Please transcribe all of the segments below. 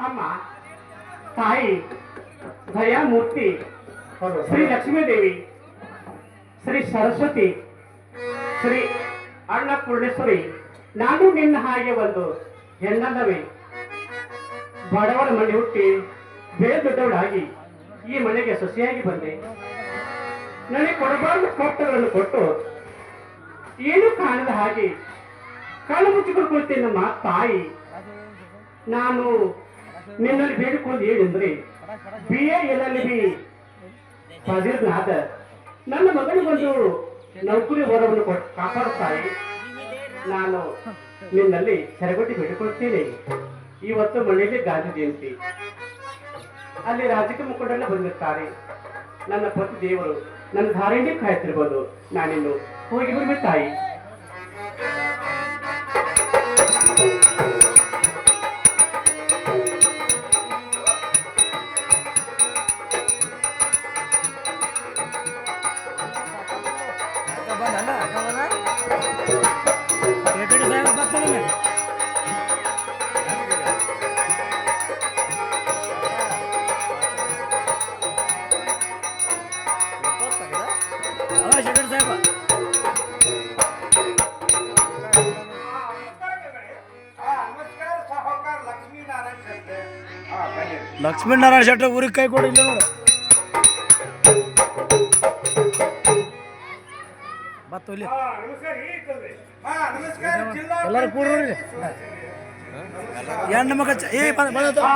ಅಮ್ಮ ತಾಯಿ ದಯಾಮೂರ್ತಿ ಶ್ರೀ ಲಕ್ಷ್ಮೀದೇವಿ ಶ್ರೀ ಸರಸ್ವತಿ ಶ್ರೀ ಅನ್ನಪೂರ್ಣೇಶ್ವರಿ, ನಾನು ನಿನ್ನ ಹಾಗೆ ಒಂದು ಹೆಣ್ಣಲ್ಲವೇ. ಬಡವರ ಮನೆ ಹುಟ್ಟಿ ಬೇರೆ ದೊಡ್ಡವಳಾಗಿ ಈ ಮನೆಗೆ ಸೊಸೆಯಾಗಿ ಬಂದೆ. ನನಗೆ ಕೊಡಬಾರ್ದು ಕಷ್ಟಗಳನ್ನು ಕೊಟ್ಟು ಏನು ಕಾಣದ ಹಾಗೆ ಕಣ್ಣು ಮುಚ್ಚಿಕೊಂಡು ಕುಳಿತೇನೆ ನಮ್ಮ ತಾಯಿ. ನಾನು ನಿನ್ನಲ್ಲಿ ಬೇಡಿಕೊಂಡು ಏನೆಂದ್ರೆ BA-LLB ಪದವೀಧರನಾದ ನನ್ನ ಮಗನಿಗೊಂದು ನೌಕರಿ ವರವನ್ನು ಕೊಟ್ಟು ಕಾಪಾಡುತ್ತಾರೆ. ನಾನು ನಿನ್ನಲ್ಲಿ ಸರಗಟ್ಟಿ ಬೇಡಿಕೊಳ್ತೇನೆ. ಇವತ್ತು ಮನೆಯಲ್ಲಿ ಗಾಂಧಿ ಜಯಂತಿ, ಅಲ್ಲಿ ರಾಜಕೀಯ ಮುಖಂಡರೆಲ್ಲ ಬಂದಿರ್ತಾರೆ. ನನ್ನ ಪತಿ ದೇವರು ನನ್ನ ಧಾರಣೆ ಕಾಯ್ತಿರ್ಬೋದು. ನಾನಿನ್ನು ಹೋಗಿ ಬರ್ಬೇಕು ತಾಯಿ. ಲಕ್ಷ್ಮೀನಾರಾಯಣ ಶೆಟ್ಟಿ ಊರಿಗೆ ಕೈ ಕೊಡಿ. ಇಲ್ಲ ನೋಡು ಬತ್ತಲ್ಲಿ ಎಲ್ಲರೂ ಕೂಡ್ರಿ. ಹೆಣ್ಣು ಮಗ ಬಂದ ನೋಡು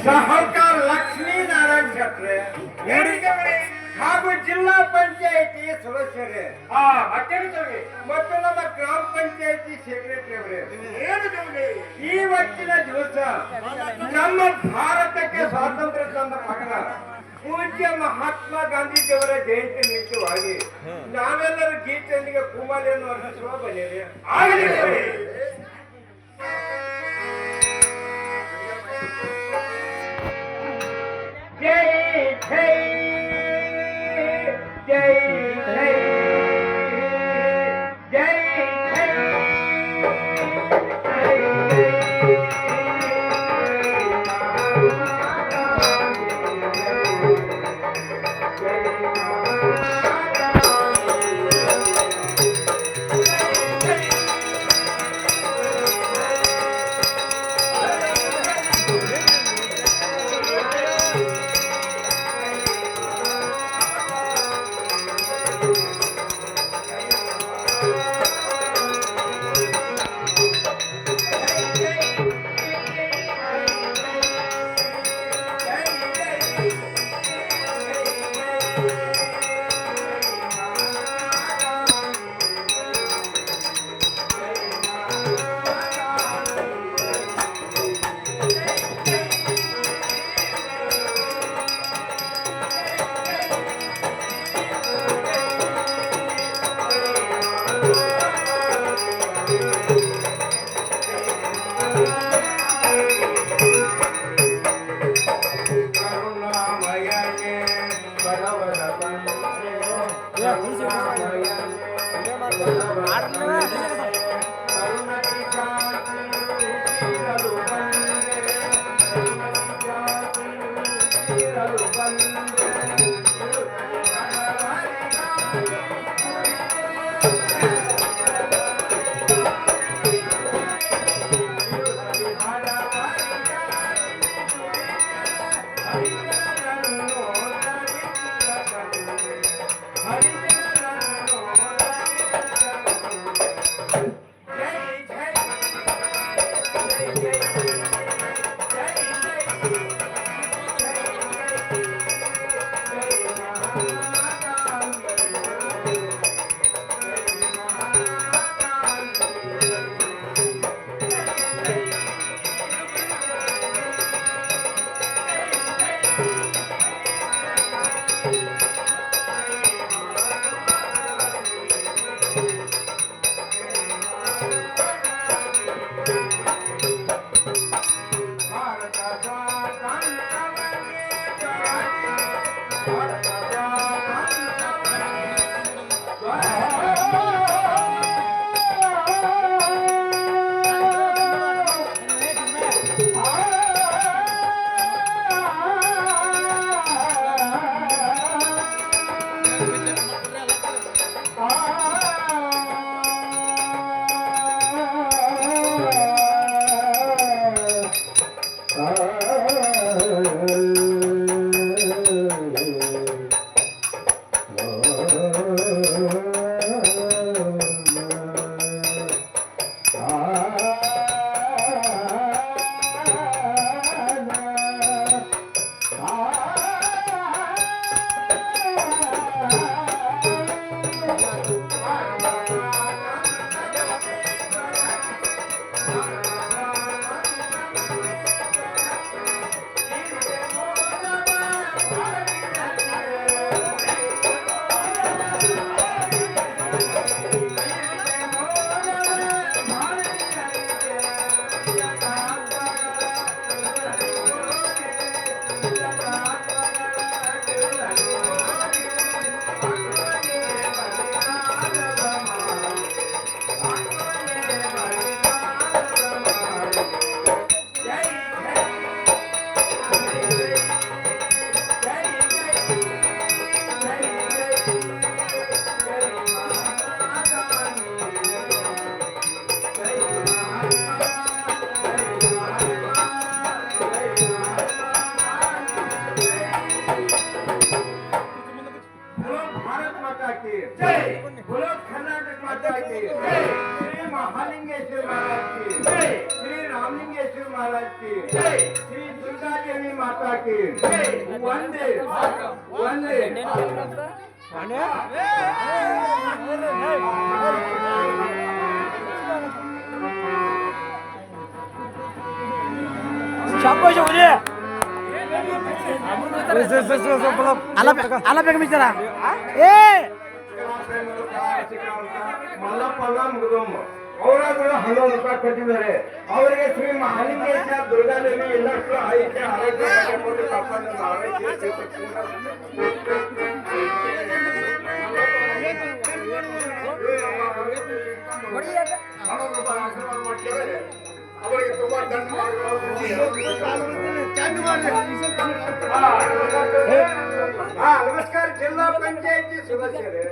ಸಹಕಾರ ಲಕ್ಷ್ಮೀನಾರಾಯಣ ಶೆಟ್ಟಿ ಹಾಗೂ ಜಿಲ್ಲಾ ಪಂಚಾಯತಿ ಸದಸ್ಯರೇ ಮತ್ತು ನಮ್ಮ ಗ್ರಾಮ ಪಂಚಾಯತಿ ಸೆಕ್ರೆಟರಿ ಅವರೇ, ಇವತ್ತಿನ ದಿವಸ ನಮ್ಮ ಭಾರತಕ್ಕೆ ಸ್ವಾತಂತ್ರ್ಯ ತಂದ ಮಗನ ಪೂಜ್ಯ ಮಹಾತ್ಮ ಗಾಂಧೀಜಿಯವರ ಜಯಂತಿ ನಿಮಿತ್ತವಾಗಿ ನಾವೆಲ್ಲರೂ ಗೀತೆಯೊಂದಿಗೆ ಕುಮಾರಿಯನ್ನು ಅರ್ಪಿಸುವ ಬನ್ನಿರಿ. ಜೈ ಜೈ ಜೈ ಜೈ ಜೈ बोलो भारत माता की जय, बोलो कर्नाटक माता की जय, श्री महालिंगेश्वर महाराज की जय, श्री रामलिंगेश्वर महाराज की जय, श्री दुर्गा देवी माता की जय, वंदे वंदे शाबाश हो रे आला बिचारा ए ಮಲ್ಲಪ್ಪಲ್ಲ ಮುಗಿದಮ್ಮ ಅವರಾದ್ರು 11 ರೂಪಾಯಿ ಕೊಟ್ಟಿದ್ದಾರೆ ಅವರಿಗೆ ಶ್ರೀ ಮಹಾಲಿಂಗೇಶ್ವರ ದುರ್ಗಾದೇವಿ ಎಲ್ಲಷ್ಟು ಆಯ್ಕೆ ಆರೋಗ್ಯ ಕೊಟ್ಟು ತಪ್ಪನ್ನು ಆರೈಕೆ ಅವರಿಗೆ ತುಂಬಾ ನಮಸ್ಕಾರ ಜಿಲ್ಲಾ ಪಂಚಾಯತಿ ಸದಸ್ಯರೇ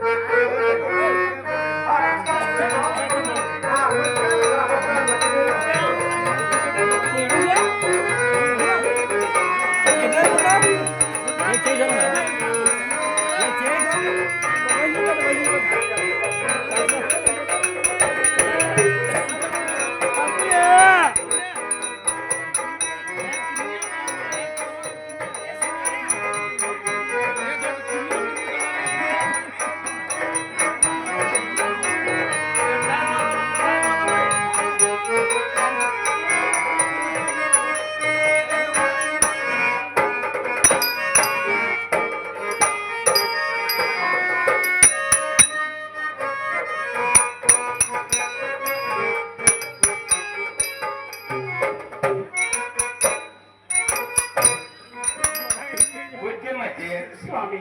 ಸ್ವಾಮಿ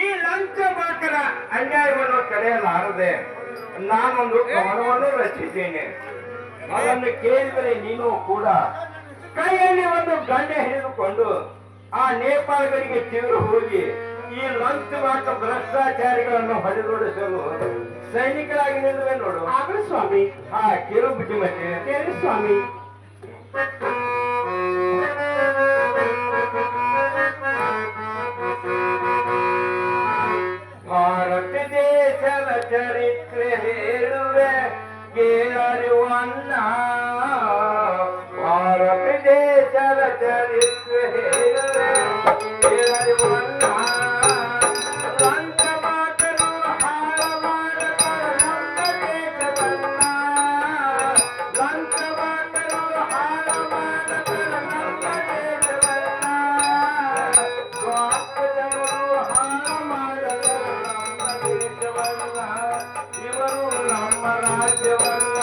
ಈ ಲಂಚ ಬಾಕರ ಅನ್ಯಾಯವನ್ನು ತಡೆಯಲಾರದೆ ನಾನೊಂದು ಕವನವನ್ನು ರಚಿಸಿದ್ದೇನೆ ಅದನ್ನು ಕೇಳಿದರೆ ನೀನು ಕೂಡ ಕೈಯಲ್ಲಿ ಒಂದು ಗಂಡೆ ಹಿಡಿದುಕೊಂಡು ಆ ನೇಪಾಳಗಳಿಗೆ ತಿರುಗಿ ಹೋಗಿ ಈ ಲಂಚ ಬಾಕ ಭ್ರಷ್ಟಾಚಾರಿಗಳನ್ನು ಹೊಡೆದೊಡಿಸಲು ಸೈನಿಕರಾಗಿ ನಿಲ್ಲುವೆ ನೋಡು ಆಗಲಿ ಸ್ವಾಮಿ ಕೇಳು ಬುದ್ಧಿಮತಿ ಕೇಳಿ ಸ್ವಾಮಿ ಭಾರತ ದೇಶದ ಚರಿತ್ರೆ ಹೇಳುವೆ ಕೇಳರಿವನ್ನ ಭಾರತ ದೇಶದ ಚರಿತ್ರೆ ಹೇಳುವೆ ಕೇಳರಿವನ್ನ ಲಂಚ ಮಾತನು ಹಾಳ ಮಾಡಬಾರ ನಮ್ಮ ದೇಶವನ್ನ ಲಂಚ ಮಾತನು ಹಾಳ ಮಾಡಬಾರ ನಮ್ಮ ದೇಶವನ್ನ ಸ್ವಾರ್ಥ ಜನರು ಹಾಳ ಮಾಡಲು ನಮ್ಮ ದೇಶವನ್ನ ಇವರು ನಮ್ಮ ರಾಜ್ಯವನ್ನ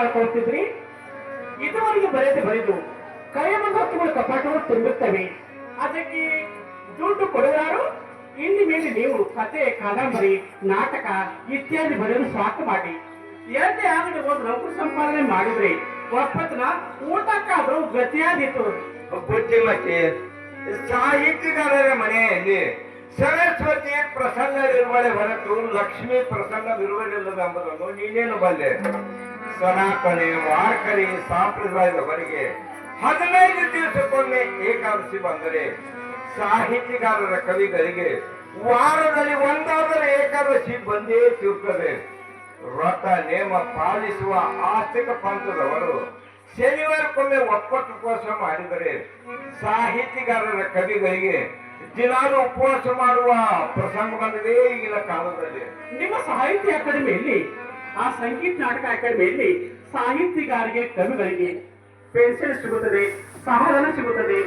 ಮಾಡ್ಕೊಳ್ತಿದ್ರಿ? ಇದುವರೆಗೆ ಬರೆದು ಕೈಯ ಹತ್ತುಗಳು ಕಪಾಟಗಳು ತುಂಬಿರ್ತವೆ. ಅದಕ್ಕೆ ದುಡ್ಡು ಕೊಡುವವರು ಇನ್ನು ಮೇಲೆ ನೀವು ಕತೆ, ಕಾದಂಬರಿ, ನಾಟಕ ಇತ್ಯಾದಿ ಬರೆಯಲು ಸಾಕು ಮಾಡಿ. ಎರಡನೇ ಅಂಗಡಿ ಒಂದು ನೌಕರಿ ಸಂಪಾದನೆ ಮಾಡಿದ್ರೆ ಒಪ್ಪತ್ತಿನ ಊಟಕ್ಕಾದ್ರೂ ಗತಿಯಾದೀತು. ಬುದ್ಧಿಮತಿ ಸಾಹಿತ್ಯಗಾರರ ಮನೆಯಲ್ಲಿ ಸರಸ್ವತಿ ಪ್ರಸನ್ನವಿರುವಳೆ ಹೊರತು ಲಕ್ಷ್ಮಿ ಪ್ರಸನ್ನವಿರುವಳಿಲ್ಲವೆಂಬುದನ್ನು ನೀನೇನು ಬಲ್ಲೆ? ಸನಾತನೆ ವಾರ್ಕರಿ ಸಂಪ್ರದಾಯದವರೆಗೆ 15 ದಿವಸಕ್ಕೊಮ್ಮೆ ಏಕಾದಶಿ ಬಂದರೆ ಸಾಹಿತ್ಯಗಾರರ ಕವಿಗಳಿಗೆ ವಾರದಲ್ಲಿ ಒಂದಾದರೂ ಏಕಾದಶಿ ಬಂದೇ ತಿರುತ್ತದೆ. ವ್ರತ ನೇಮ ಪಾಲಿಸುವ ಆಸ್ತಿಕ ಪಂಥದವರು ಶನಿವಾರಕ್ಕೊಮ್ಮೆ ಒಪ್ಪತ್ತು ಉಪವಾಸ ಮಾಡಿದರೆ ಸಾಹಿತ್ಯಗಾರರ ಕವಿಗಳಿಗೆ ದಿನಾಲು ಉಪವಾಸ ಮಾಡುವ ಪ್ರಸಂಗ ಬಂದಿದೆ ಈಗಿನ ಕಾಲದಲ್ಲಿ. ನಿಮ್ಮ ಸಾಹಿತ್ಯ ಅಕಾಡೆಮಿಯಲ್ಲಿ, ಆ ಸಂಗೀತ ನಾಟಕ ಅಕಾಡೆಮಿಯಲ್ಲಿ ಸಾಹಿತ್ಯಗಾರರಿಗೆ, ಕವಿಗಳಿಗೆ ಪೆನ್ಷನ್ ಸಿಗುತ್ತದೆ, ಸಹಾಯಧನ ಸಿಗುತ್ತದೆ.